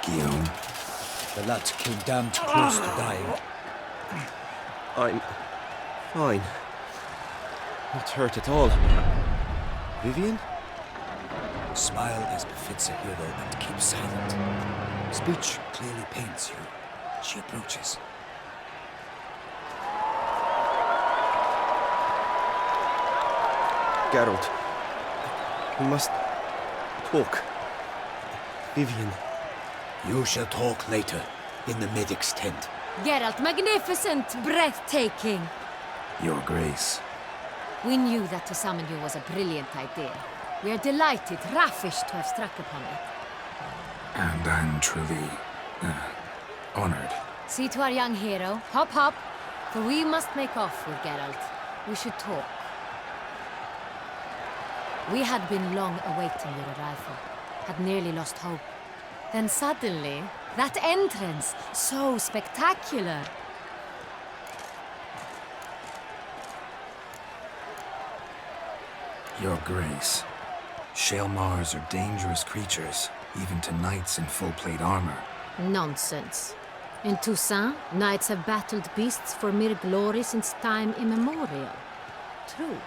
Guillaume. The lad came damned close to dying. I'm fine. Not hurt at all. Vivian? Smile as befits a hero and keep silent. Speech clearly pains you. She approaches. Geralt. We must talk. Vivian. You shall talk later, in the medic's tent. Geralt, magnificent, breathtaking. Your Grace. We knew that to summon you was a brilliant idea. We are delighted, ravished to have struck upon it. And I'm truly honored. See to our young hero. Hop, hop. For we must make off with Geralt. We should talk. We had been long awaiting your arrival. Had nearly lost hope. Then suddenly, that entrance, so spectacular. Your Grace. Shaelmars are dangerous creatures, even to knights in full plate armor. Nonsense. In Toussaint, knights have battled beasts for mere glory since time immemorial. True.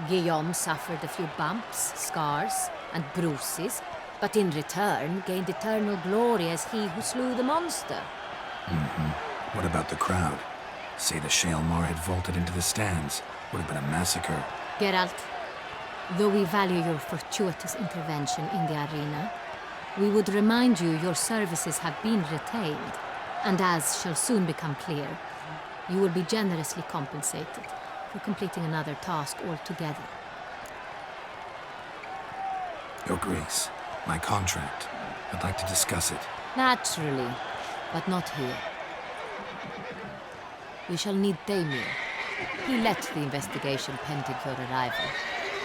Guillaume suffered a few bumps, scars, and bruises, but in return gained eternal glory as he who slew the monster. What about the crowd? Say the Shaelmar had vaulted into the stands. Would have been a massacre. Geralt, though we value your fortuitous intervention in the arena, we would remind you your services have been retained, and as shall soon become clear, you will be generously compensated for completing another task altogether. Your Grace, my contract. I'd like to discuss it. Naturally, but not here. We shall need Damien. He led the investigation pending your arrival.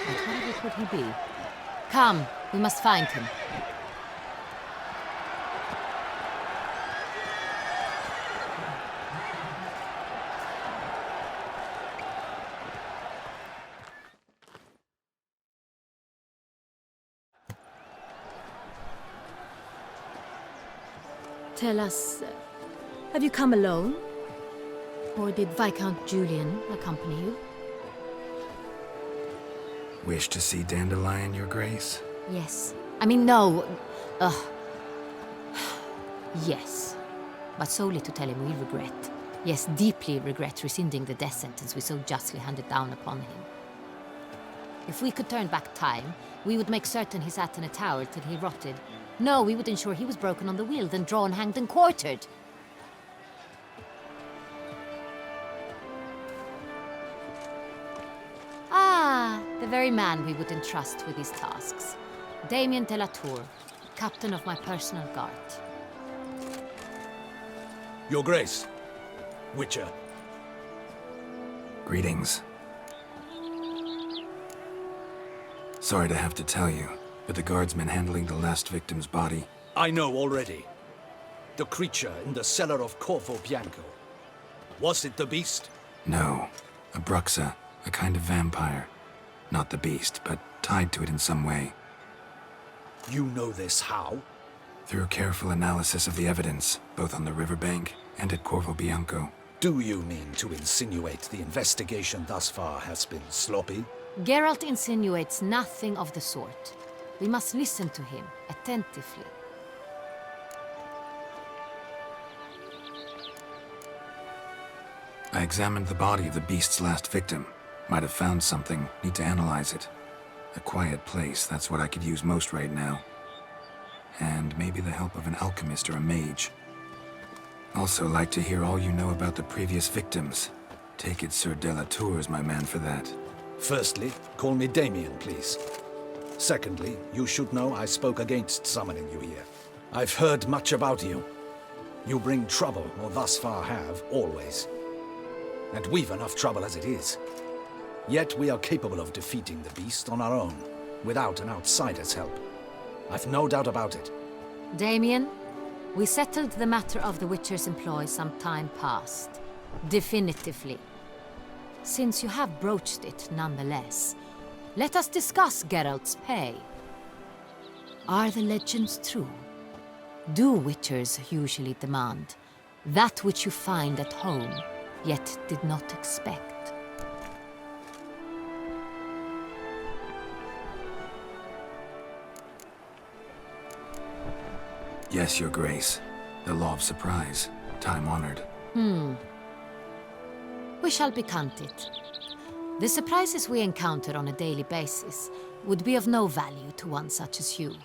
But where could he be? Come, we must find him. Tell us, have you come alone? Or did Viscount Julian accompany you? Wish to see Dandelion, Your Grace? Yes. I mean, no. Yes. But solely to tell him we regret. Yes, deeply regret rescinding the death sentence we so justly handed down upon him. If we could turn back time, we would make certain he sat in a tower till he rotted. No, we would ensure he was broken on the wheel, then drawn, hanged, and quartered. Ah, the very man we would entrust with these tasks. Damien de la Tour, captain of my personal guard. Your Grace, Witcher. Greetings. Sorry to have to tell you, but the guardsman handling the last victim's body... I know already. The creature in the cellar of Corvo Bianco. Was it the beast? No. A Bruxa, a kind of vampire. Not the beast, but tied to it in some way. You know this how? Through careful analysis of the evidence, both on the riverbank and at Corvo Bianco. Do you mean to insinuate the investigation thus far has been sloppy? Geralt insinuates nothing of the sort. We must listen to him attentively. I examined the body of the beast's last victim. Might have found something. Need to analyze it. A quiet place, that's what I could use most right now. And maybe the help of an alchemist or a mage. Also like to hear all you know about the previous victims. Take it Sir Delatour is my man for that. Firstly, call me Damien, please. Secondly, you should know I spoke against summoning you here. I've heard much about you. You bring trouble, or thus far have, always. And we've enough trouble as it is. Yet we are capable of defeating the beast on our own, without an outsider's help. I've no doubt about it. Damien, we settled the matter of the Witcher's employ some time past. Definitively. Since you have broached it nonetheless, let us discuss Geralt's pay. Are the legends true? Do Witchers usually demand that which you find at home, yet did not expect? Yes, Your Grace. The law of surprise. Time-honored. We shall be counted. The surprises we encounter on a daily basis would be of no value to one such as you.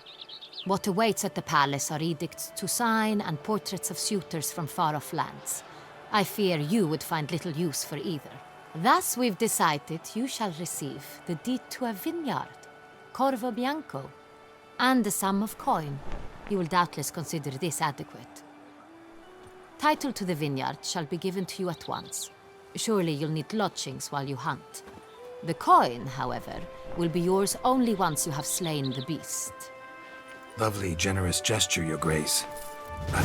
What awaits at the palace are edicts to sign and portraits of suitors from far-off lands. I fear you would find little use for either. Thus we've decided you shall receive the deed to a vineyard, Corvo Bianco, and a sum of coin. You will doubtless consider this adequate. Title to the vineyard shall be given to you at once. Surely you'll need lodgings while you hunt. The coin, however, will be yours only once you have slain the beast. Lovely, generous gesture, Your Grace. But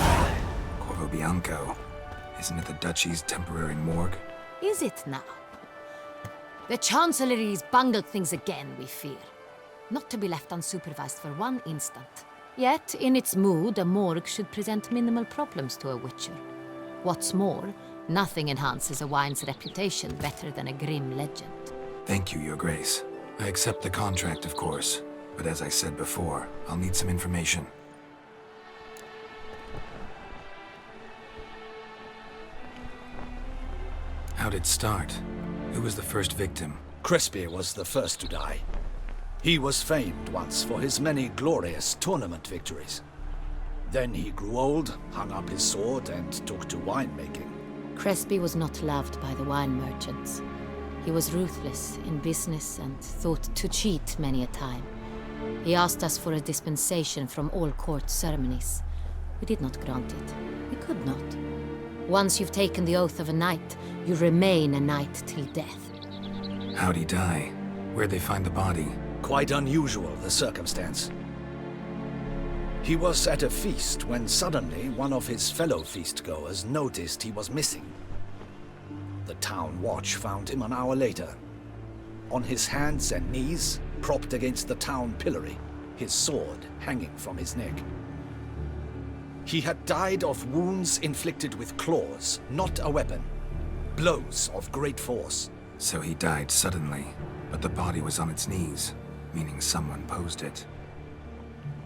Corvo Bianco, isn't it the Duchy's temporary morgue? Is it now? The Chancellery's bungled things again, we fear. Not to be left unsupervised for one instant. Yet, in its mood, a morgue should present minimal problems to a Witcher. What's more, nothing enhances a wine's reputation better than a grim legend. Thank you, Your Grace. I accept the contract, of course. But as I said before, I'll need some information. How'd it start? Who was the first victim? Crespi was the first to die. He was famed once for his many glorious tournament victories. Then he grew old, hung up his sword, and took to winemaking. Crespi was not loved by the wine merchants. He was ruthless in business and thought to cheat many a time. He asked us for a dispensation from all court ceremonies. We did not grant it. We could not. Once you've taken the oath of a knight, you remain a knight till death. How'd he die? Where'd they find the body? Quite unusual, the circumstance. He was at a feast when suddenly one of his fellow feastgoers noticed he was missing. The town watch found him an hour later. On his hands and knees, propped against the town pillory, his sword hanging from his neck. He had died of wounds inflicted with claws, not a weapon. Blows of great force. So he died suddenly, but the body was on its knees, meaning someone posed it.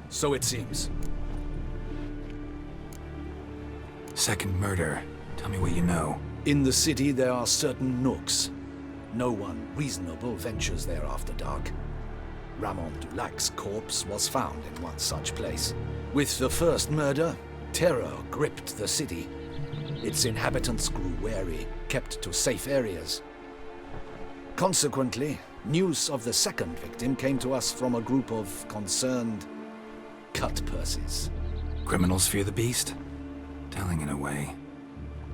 So it seems. Second murder. Tell me what you know. In the city there are certain nooks. No one reasonable ventures there after dark. Ramon Dulac's corpse was found in one such place. With the first murder, terror gripped the city. Its inhabitants grew wary, kept to safe areas. Consequently, news of the second victim came to us from a group of concerned cut-purses. Criminals fear the beast? Telling in a way.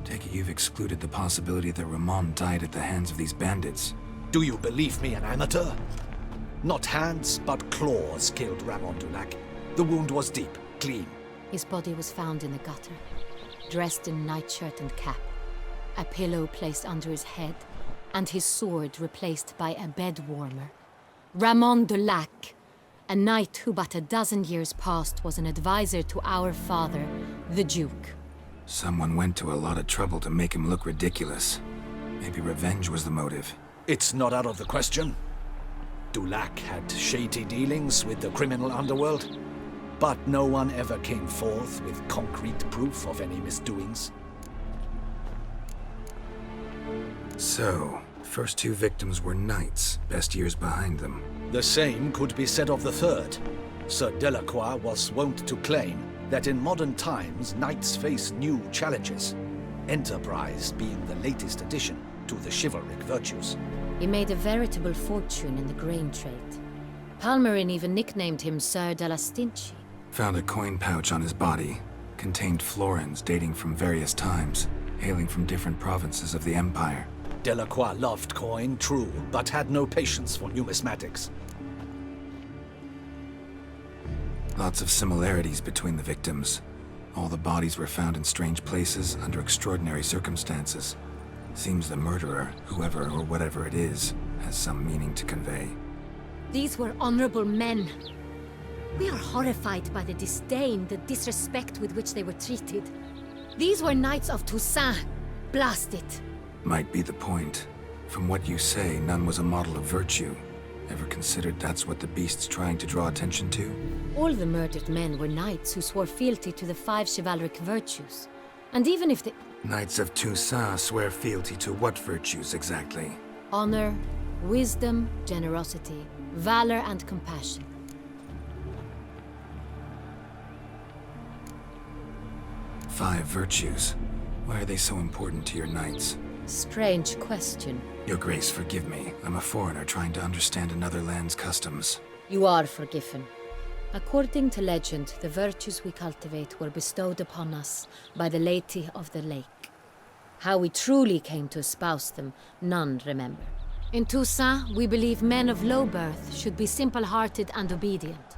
Take it you've excluded the possibility that Ramon died at the hands of these bandits. Do you believe me an amateur? Not hands, but claws killed Ramon Dulac. The wound was deep, clean. His body was found in the gutter, dressed in nightshirt and cap, a pillow placed under his head, and his sword replaced by a bed warmer. Ramon Dulac, A knight who but a dozen years past was an advisor to our father, the Duke. Someone went to a lot of trouble to make him look ridiculous. Maybe revenge was the motive. It's not out of the question. Dulac had shady dealings with the criminal underworld, but no one ever came forth with concrete proof of any misdoings. So, first two victims were knights, best years behind them. The same could be said of the third. Sir Delacroix was wont to claim that in modern times knights face new challenges, enterprise being the latest addition to the chivalric virtues. He made a veritable fortune in the grain trade. Palmerin even nicknamed him Sir de la Stinchi. Found a coin pouch on his body. Contained florins dating from various times, hailing from different provinces of the Empire. Delacroix loved coin, true, but had no patience for numismatics. Lots of similarities between the victims. All the bodies were found in strange places under extraordinary circumstances. Seems the murderer, whoever or whatever it is, has some meaning to convey. These were honorable men. We are horrified by the disdain, the disrespect with which they were treated. These were knights of Toussaint. Blast it. Might be the point. From what you say, none was a model of virtue. Ever considered that's what the beast's trying to draw attention to? All the murdered men were knights who swore fealty to the 5 chivalric virtues. And even if the... Knights of Toussaint swear fealty to what virtues exactly? Honor, wisdom, generosity, valor, and compassion. Five virtues. Why are they so important to your knights? Strange question. Your Grace, forgive me. I'm a foreigner trying to understand another land's customs. You are forgiven. According to legend, the virtues we cultivate were bestowed upon us by the Lady of the Lake. How we truly came to espouse them, none remember. In Toussaint, we believe men of low birth should be simple-hearted and obedient.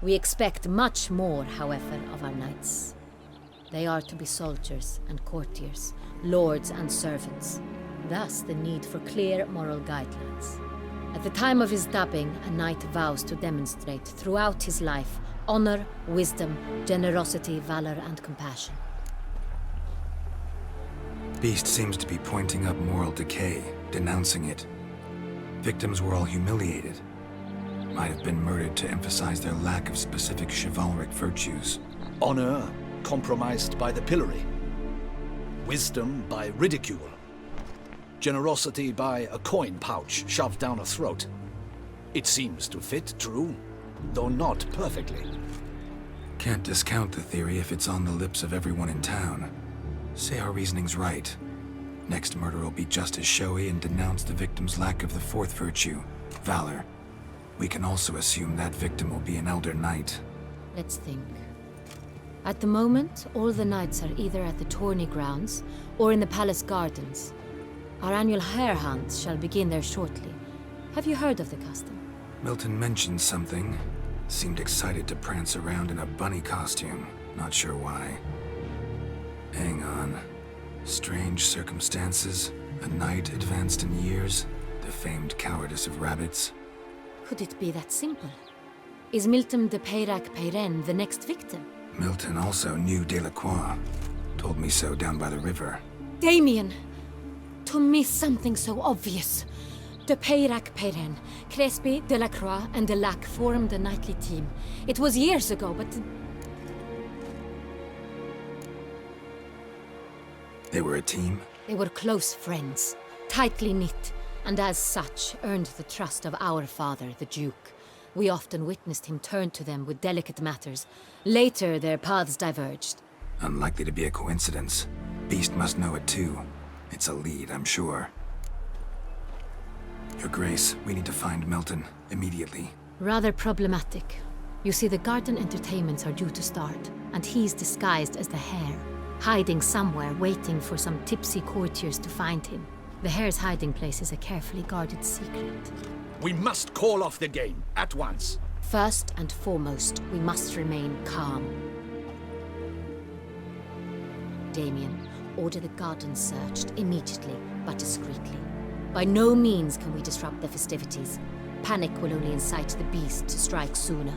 We expect much more, however, of our knights. They are to be soldiers and courtiers, lords and servants. Thus, the need for clear moral guidelines. At the time of his dubbing, a knight vows to demonstrate throughout his life honor, wisdom, generosity, valor, and compassion. Beast seems to be pointing up moral decay, denouncing it. Victims were all humiliated. Might have been murdered to emphasize their lack of specific chivalric virtues. Honor compromised by the pillory. Wisdom by ridicule. Generosity by a coin pouch shoved down a throat. It seems to fit, true, though not perfectly. Can't discount the theory if it's on the lips of everyone in town. Say our reasoning's right. Next murder will be just as showy and denounce the victim's lack of the fourth virtue, valor. We can also assume that victim will be an elder knight. Let's think. At the moment, all the knights are either at the tourney grounds or in the palace gardens. Our annual hare hunt shall begin there shortly. Have you heard of the custom? Milton mentioned something. Seemed excited to prance around in a bunny costume. Not sure why. Hang on. Strange circumstances. A knight advanced in years. The famed cowardice of rabbits. Could it be that simple? Is Milton de Peyrac-Peyren the next victim? Milton also knew Delacroix. Told me so down by the river. Damien! To miss something so obvious. De Peyrac-Peyren, Crespi, Delacroix, and Delac formed a knightly team. It was years ago, but... They were a team? They were close friends, tightly knit, and as such earned the trust of our father, the Duke. We often witnessed him turn to them with delicate matters. Later, their paths diverged. Unlikely to be a coincidence. Beast must know it too. It's a lead, I'm sure. Your Grace, we need to find Milton, immediately. Rather problematic. You see, the garden entertainments are due to start, and he's disguised as the hare, hiding somewhere, waiting for some tipsy courtiers to find him. The hare's hiding place is a carefully guarded secret. We must call off the game, at once. First and foremost, we must remain calm. Damien, order the garden searched immediately, but discreetly. By no means can we disrupt the festivities. Panic will only incite the beast to strike sooner.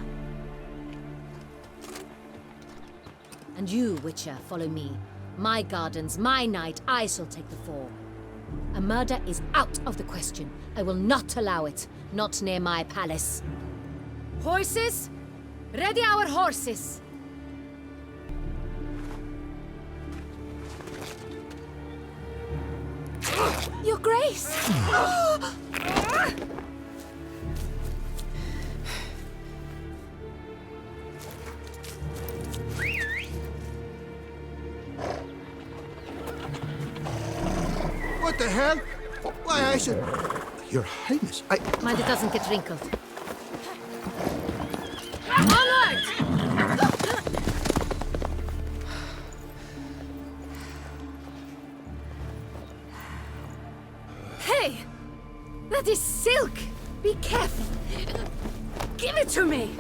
And you, Witcher, follow me. My gardens, my night, I shall take the fall. A murder is out of the question. I will not allow it. Not near my palace. Horses? Ready our horses! Your Grace! What the hell? Why, I should... Your Highness, Mind it doesn't get wrinkled. Onward! Hey! That is silk! Be careful! Give it to me!